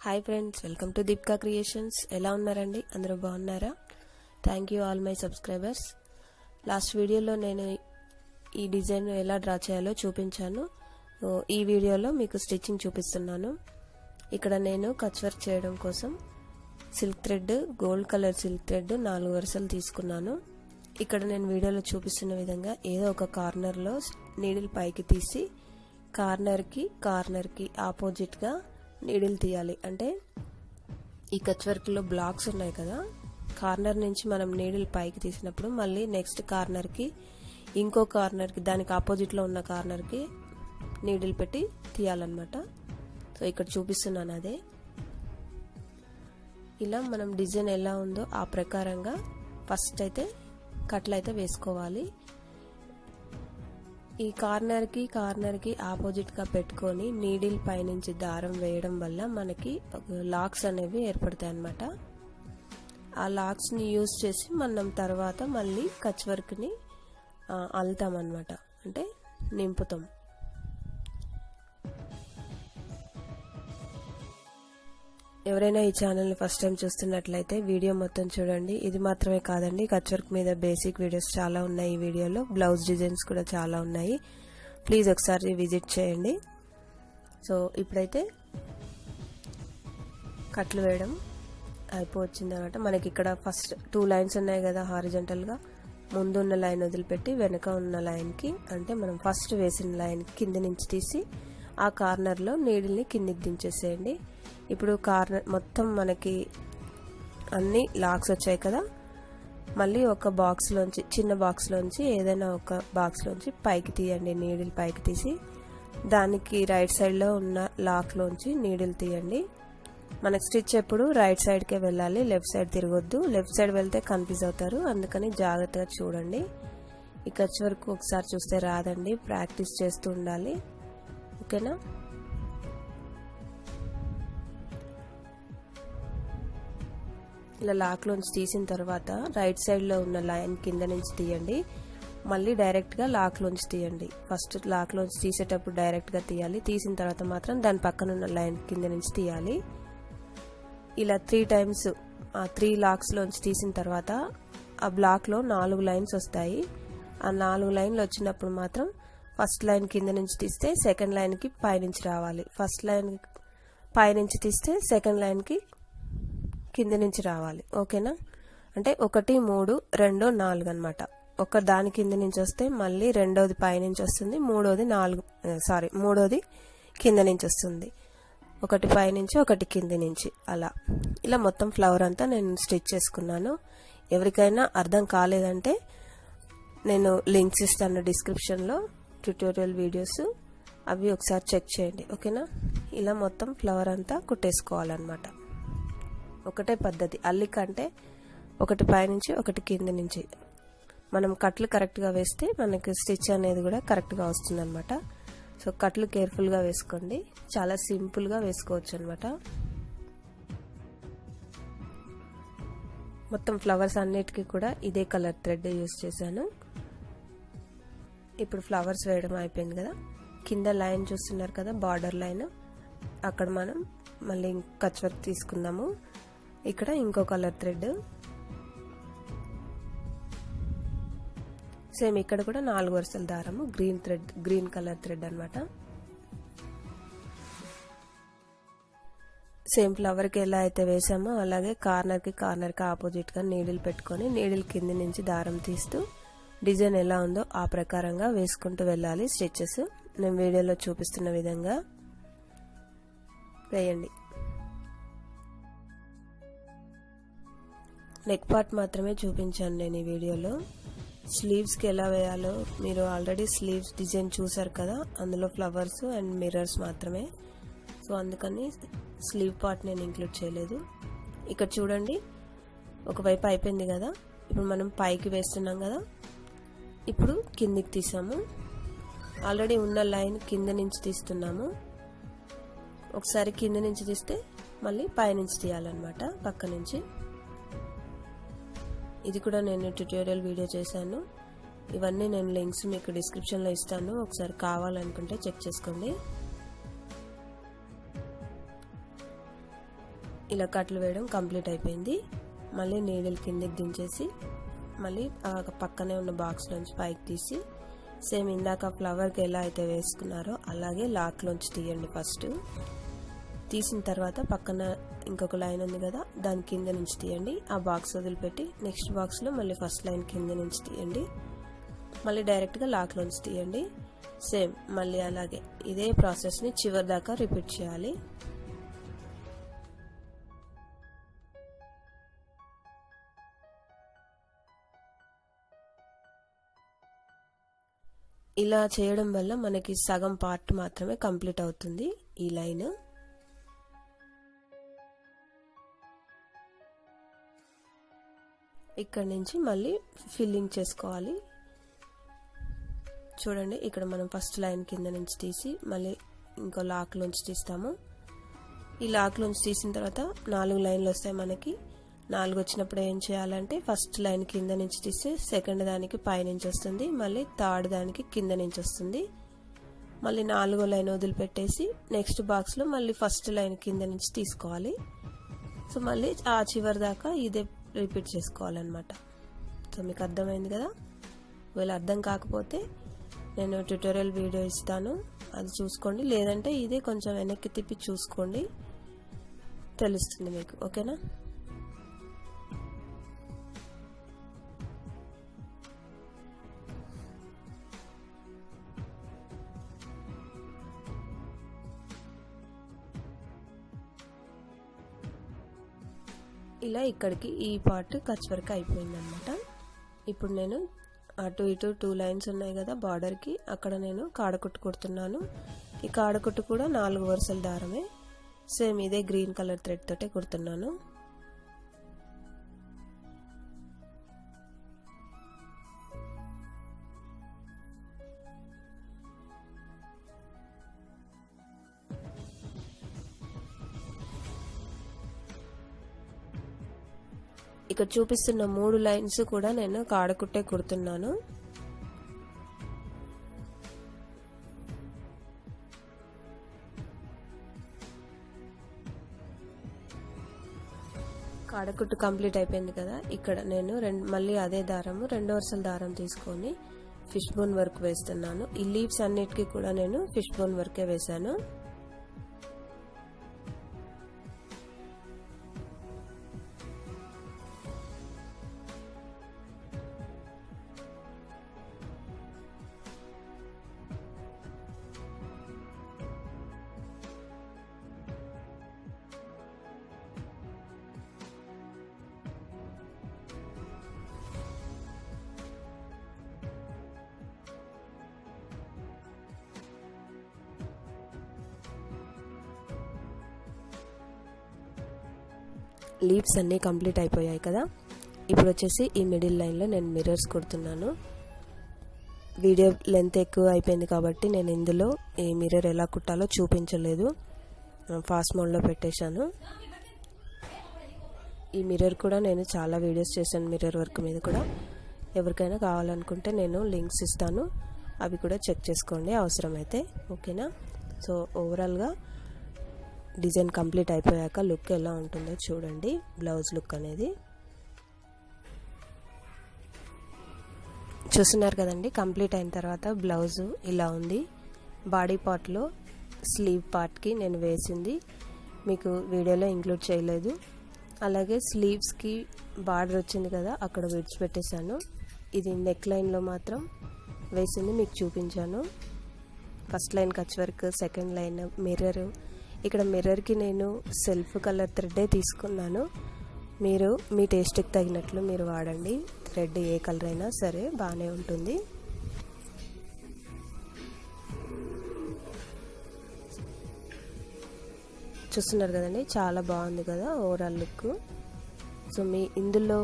Hi friends, welcome to Deepika creations. ఎలా ఉన్నారండి? అందరూ బాగున్నారా? Thank you all my subscribers. Last వీడియోలో నేను ఈ డిజైన్ ఎలా డ్రా చేయాలో చూపించాను. ఈ వీడియోలో మీకు స్టిచ్చింగ్ చూపిస్తున్నాను. ఇక్కడ నేను కచ్ వర్క్ చేయడం కోసం silk thread, gold colour silk thread 4 వరుసలు తీసుకున్నాను. ఇక్కడ నేను వీడియోలో చూపిస్తున్న విధంగా ఏదో ఒక కార్నర్లో నీడిల్ పైకి తీసి కార్నర్కి ఆపోజిట్గా నీడిల్ తీయాలి. అంటే ఈ కచ్ వర్క్లో బ్లాక్స్ ఉన్నాయి కదా, కార్నర్ నుంచి మనం నీడిల్ పైకి తీసినప్పుడు మళ్ళీ నెక్స్ట్ కార్నర్కి, ఇంకో కార్నర్కి, దానికి ఆపోజిట్లో ఉన్న కార్నర్కి నీడిల్ పెట్టి తీయాలన్నమాట. సో ఇక్కడ చూపిస్తున్నాను అదే. ఇలా మనం డిజైన్ ఎలా ఉందో ఆ ప్రకారంగా ఫస్ట్ అయితే కట్లు అయితే వేసుకోవాలి. ఈ కార్నర్కి ఆపోజిట్గా పెట్టుకొని నీడిల్ పైనుంచి దారం వేయడం వల్ల మనకి లాక్స్ అనేవి ఏర్పడతాయి అన్నమాట. ఆ లాక్స్ని యూజ్ చేసి మనం తర్వాత మళ్ళీ కచ్ వర్క్ని అల్లుతాం అన్నమాట, అంటే నింపుతాం. ఎవరైనా ఈ ఛానల్ని ఫస్ట్ టైం చూస్తున్నట్లయితే వీడియో మొత్తం చూడండి. ఇది మాత్రమే కాదండి, కచ్ వర్క్ మీద బేసిక్ వీడియోస్ చాలా ఉన్నాయి. ఈ వీడియోలో బ్లౌజ్ డిజైన్స్ కూడా చాలా ఉన్నాయి. ప్లీజ్ ఒకసారి విజిట్ చేయండి. సో ఇప్పుడైతే కట్లు వేయడం అయిపోవచ్చింది అనమాట. మనకి ఇక్కడ ఫస్ట్ 2 లైన్స్ ఉన్నాయి కదా హారిజంటల్గా. ముందున్న లైన్ వదిలిపెట్టి వెనక ఉన్న లైన్కి, అంటే మనం ఫస్ట్ వేసిన లైన్ కింద నుంచి తీసి ఆ కార్నర్లో నీడిల్ని కిందికి దించేసేయండి. ఇప్పుడు కార్నర్ మొత్తం మనకి అన్ని లాక్స్ వచ్చాయి కదా, మళ్ళీ ఒక బాక్స్లోంచి, చిన్న బాక్స్లోంచి ఏదైనా ఒక బాక్స్లోంచి పైకి తీయండి. నీడిల్ పైకి తీసి దానికి రైట్ సైడ్లో ఉన్న లాక్లోంచి నీడిల్ తీయండి. మనకి స్టిచ్ ఎప్పుడు రైట్ సైడ్కే వెళ్ళాలి, లెఫ్ట్ సైడ్ తిరగొద్దు. లెఫ్ట్ సైడ్ వెళ్తే కన్ఫ్యూజ్ అవుతారు, అందుకని జాగ్రత్తగా చూడండి. ఈ కచ్ వర్క్ ఒకసారి చూస్తే రాదండి, ప్రాక్టీస్ చేస్తూ ఉండాలి. ఓకేనా? ఇలా లాక్లోంచి తీసిన తర్వాత రైట్ సైడ్లో ఉన్న లైన్ కింద నుంచి తీయండి. మళ్ళీ డైరెక్ట్గా లాక్లోంచి తీయండి. ఫస్ట్ లాక్లోంచి తీసేటప్పుడు డైరెక్ట్గా తీయాలి, తీసిన తర్వాత మాత్రం దాని పక్కన ఉన్న లైన్ కింద నుంచి తీయాలి. ఇలా 3 టైమ్స్ ఆ 3 లాక్స్లోంచి తీసిన తర్వాత ఆ బ్లాక్లో 4 లైన్స్ వస్తాయి. ఆ 4 లైన్లు వచ్చినప్పుడు మాత్రం ఫస్ట్ లైన్ కింద నుంచి తీస్తే సెకండ్ లైన్కి పైనుంచి రావాలి. ఫస్ట్ లైన్ పైనుంచి తీస్తే సెకండ్ లైన్కి కింద నుంచి రావాలి. ఓకేనా? అంటే 1, 3, 2, 4 అనమాట. ఒక దాని కింద నుంచి వస్తే మళ్ళీ రెండోది పైనుంచి వస్తుంది, మూడోది కింద నుంచి వస్తుంది. ఒకటి పైనుంచి, ఒకటి కింద నుంచి, అలా ఇలా మొత్తం ఫ్లవర్ అంతా నేను స్టిచ్ చేసుకున్నాను. ఎవరికైనా అర్థం కాలేదంటే నేను లింక్స్ ఇస్తాను డిస్క్రిప్షన్లో, ట్యూటోరియల్ వీడియోస్, అవి ఒకసారి చెక్ చేయండి. ఓకేనా? ఇలా మొత్తం ఫ్లవర్ అంతా కుట్టేసుకోవాలన్నమాట. ఒకటే పద్ధతి. అల్లిక అంటే ఒకటి పైనుంచి, ఒకటి కింద నుంచి. మనం కట్లు కరెక్ట్గా వేస్తే మనకి స్టిచ్ అనేది కూడా కరెక్ట్గా వస్తుంది అనమాట. సో కట్లు కేర్ఫుల్గా వేసుకోండి, చాలా సింపుల్గా వేసుకోవచ్చు అనమాట. మొత్తం ఫ్లవర్స్ అన్నిటికీ కూడా ఇదే కలర్ థ్రెడ్ యూస్ చేశాను. ఇప్పుడు ఫ్లవర్స్ వేయడం అయిపోయింది కదా, కింద లైన్ చూస్తున్నారు కదా, బార్డర్ లైన్, అక్కడ మనం మళ్ళీ కచ్ వర్క్ తీసుకుందాము. ఇక్కడ ఇంకో కలర్ థ్రెడ్, సేమ్ ఇక్కడ కూడా 4 వరుసల దారము, గ్రీన్ కలర్ థ్రెడ్ అనమాట. సేమ్ ఫ్లవర్కి ఎలా అయితే వేసామో అలాగే కార్నర్కి ఆపోజిట్గా నీడిల్ పెట్టుకొని నీడిల్ కింది నుంచి దారం తీస్తూ డిజైన్ ఎలా ఉందో ఆ ప్రకారంగా వేసుకుంటూ వెళ్ళాలి. స్టిచెస్ నేను వీడియోలో చూపిస్తున్న విధంగా వేయండి. నెక్ పార్ట్ మాత్రమే చూపించాను నేను ఈ వీడియోలో. స్లీవ్స్కి ఎలా వేయాలో మీరు ఆల్రెడీ స్లీవ్స్ డిజైన్ చూసారు కదా, అందులో ఫ్లవర్స్ అండ్ మిర్రర్స్ మాత్రమే. సో అందుకని స్లీవ్ పార్ట్ నేను ఇంక్లూడ్ చేయలేదు. ఇక్కడ చూడండి, ఒకవైపు అయిపోయింది కదా, ఇప్పుడు మనం పైకి వేస్తున్నాం కదా, ఇప్పుడు కిందికి తీసాము. ఆల్రెడీ ఉన్న లైన్ కింద నుంచి తీస్తున్నాము. ఒకసారి కింద నుంచి తీస్తే మళ్ళీ పైనుంచి తీయాలన్నమాట, పక్క నుంచి. ఇది కూడా నేను ట్యూటోరియల్ వీడియో చేశాను. ఇవన్నీ నేను లింక్స్ మీకు డిస్క్రిప్షన్లో ఇస్తాను, ఒకసారి కావాలనుకుంటే చెక్ చేసుకోండి. ఇలా కట్లు వేయడం కంప్లీట్ అయిపోయింది. మళ్ళీ నీడిల్ కిందకి దించేసి మళ్ళీ పక్కనే ఉన్న బాక్స్ నుంచి పైకి తీసి సేమ్ ఇందాక ఫ్లవర్కి ఎలా అయితే వేసుకున్నారో అలాగే లాక్లోంచి తీయండి. ఫస్ట్ తీసిన తర్వాత పక్కన ఇంకొక లైన్ ఉంది కదా, దాని కింద నుంచి తీయండి. ఆ బాక్స్ వదిలిపెట్టి నెక్స్ట్ బాక్స్లో మళ్ళీ ఫస్ట్ లైన్ కింద నుంచి తీయండి. మళ్ళీ డైరెక్ట్గా లాక్లోంచి తీయండి. సేమ్ మళ్ళీ అలాగే ఇదే ప్రాసెస్ని చివరి దాకా రిపీట్ చేయాలి. ఇలా చేయడం వల్ల మనకి సగం పార్ట్ మాత్రమే కంప్లీట్ అవుతుంది ఈ లైన్. ఇక్కడ నుంచి మళ్ళీ ఫిల్లింగ్ చేసుకోవాలి. చూడండి, ఇక్కడ మనం ఫస్ట్ లైన్ కింద నుంచి తీసి మళ్ళీ ఇంకో లాక్లోంచి తీస్తాము. ఈ లాక్లోంచి తీసిన తర్వాత 4 లైన్లు వస్తాయి మనకి. 4 వచ్చినప్పుడు ఏం చేయాలంటే ఫస్ట్ లైన్ కింద నుంచి తీస్తే సెకండ్ దానికి పైనుంచి వస్తుంది, మళ్ళీ థర్డ్ దానికి కింద నుంచి వస్తుంది. మళ్ళీ 4వ లైన్ వదిలిపెట్టేసి నెక్స్ట్ బాక్స్లో మళ్ళీ ఫస్ట్ లైన్ కింద నుంచి తీసుకోవాలి. సో మళ్ళీ ఆ చివరి దాకా ఇదే రిపీట్ చేసుకోవాలన్నమాట. సో మీకు అర్థమైంది కదా. ఒకవేళ అర్థం కాకపోతే నేను ట్యుటోరియల్ వీడియో ఇస్తాను, అది చూసుకోండి. లేదంటే ఇదే కొంచెం వెనక్కి తిప్పి చూసుకోండి, తెలుస్తుంది మీకు. ఓకేనా. ఇలా ఇక్కడికి ఈ పార్ట్ కచ్ వర్క్ అయిపోయిందనమాట. ఇప్పుడు నేను అటు ఇటు 2 లైన్స్ ఉన్నాయి కదా బార్డర్కి, అక్కడ నేను కాడకుట్టు కుడుతున్నాను. ఈ కాడకుట్టు కూడా 4 వరుసల దారమే. సేమ్ ఇదే గ్రీన్ కలర్ థ్రెడ్ తోటే కుడుతున్నాను. ఇక్కడ చూపిస్తున్న 3 లైన్స్ కూడా నేను కాడకుట్టే కుడుతున్నాను. కాడకుట్టు కంప్లీట్ అయిపోయింది కదా. ఇక్కడ నేను మళ్ళీ అదే దారము 2 వరుసల దారం తీసుకొని ఫిష్ బోన్ వర్క్ వేస్తున్నాను. ఈ లీవ్స్ అన్నిటికీ కూడా నేను ఫిష్ బోన్ వర్కే వేశాను. లీవ్స్ అన్నీ కంప్లీట్ అయిపోయాయి కదా. ఇప్పుడు వచ్చేసి ఈ మిడిల్ లైన్లో నేను మిర్రర్స్ కుడుతున్నాను. వీడియో లెంత్ ఎక్కువ అయిపోయింది కాబట్టి నేను ఇందులో ఈ మిర్రర్ ఎలా కుట్టాలో చూపించలేదు, ఫాస్ట్ మోడ్లో పెట్టేశాను. ఈ మిర్రర్ కూడా నేను చాలా వీడియోస్ చేశాను మిర్రర్ వర్క్ మీద కూడా. ఎవరికైనా కావాలనుకుంటే నేను లింక్స్ ఇస్తాను, అవి కూడా చెక్ చేసుకోండి అవసరమైతే. ఓకేనా. సో ఓవరాల్గా డిజైన్ కంప్లీట్ అయిపోయాక లుక్ ఎలా ఉంటుందో చూడండి, బ్లౌజ్ లుక్ అనేది. చూస్తున్నారు కదండి, కంప్లీట్ అయిన తర్వాత బ్లౌజు ఇలా ఉంది. బాడీ పార్ట్లో స్లీవ్ పార్ట్కి నేను వేసింది మీకు వీడియోలో ఇంక్లూడ్ చేయలేదు. అలాగే స్లీవ్స్కి బార్డర్ వచ్చింది కదా, అక్కడ విడిచిపెట్టేశాను. ఇది నెక్ లైన్లో మాత్రం వేసింది మీకు చూపించాను. First line Kutch work, second line mirror. ఇక్కడ మిర్రర్కి నేను సెల్ఫ్ కలర్ థ్రెడ్డే తీసుకున్నాను. మీరు మీ టేస్ట్కి తగినట్లు మీరు వాడండి. థ్రెడ్ ఏ కలర్ అయినా సరే బాగానే ఉంటుంది. చూస్తున్నారు కదండి, చాలా బాగుంది కదా ఓవరాల్ లుక్. సో మీ ఇందులో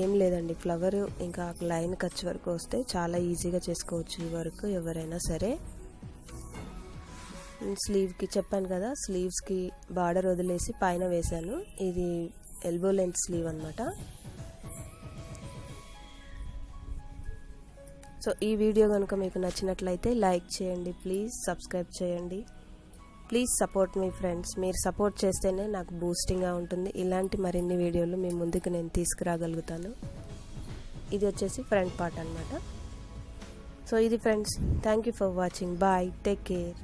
ఏం లేదండి, ఫ్లవర్ ఇంకా లైన్ కచ్ వర్క్ వస్తే చాలా ఈజీగా చేసుకోవచ్చు ఈ వర్క్ ఎవరైనా సరే. స్లీవ్కి చెప్పాను కదా, స్లీవ్స్కి బార్డర్ వదిలేసి పైన వేశాను. ఇది ఎల్బో లెంత్ స్లీవ్ అనమాట. సో ఈ వీడియో కనుక మీకు నచ్చినట్లయితే లైక్ చేయండి, ప్లీజ్ సబ్స్క్రైబ్ చేయండి. Please support me friends. మీరు సపోర్ట్ చేస్తేనే నాకు బూస్టింగ్గా ఉంటుంది. ఇలాంటి మరిన్ని వీడియోలు మీ ముందుకు నేను తీసుకురాగలుగుతాను. ఇది వచ్చేసి ఫ్రంట్ పార్ట్ అనమాట. సో ఇది friends, thank you for watching. Bye, take care.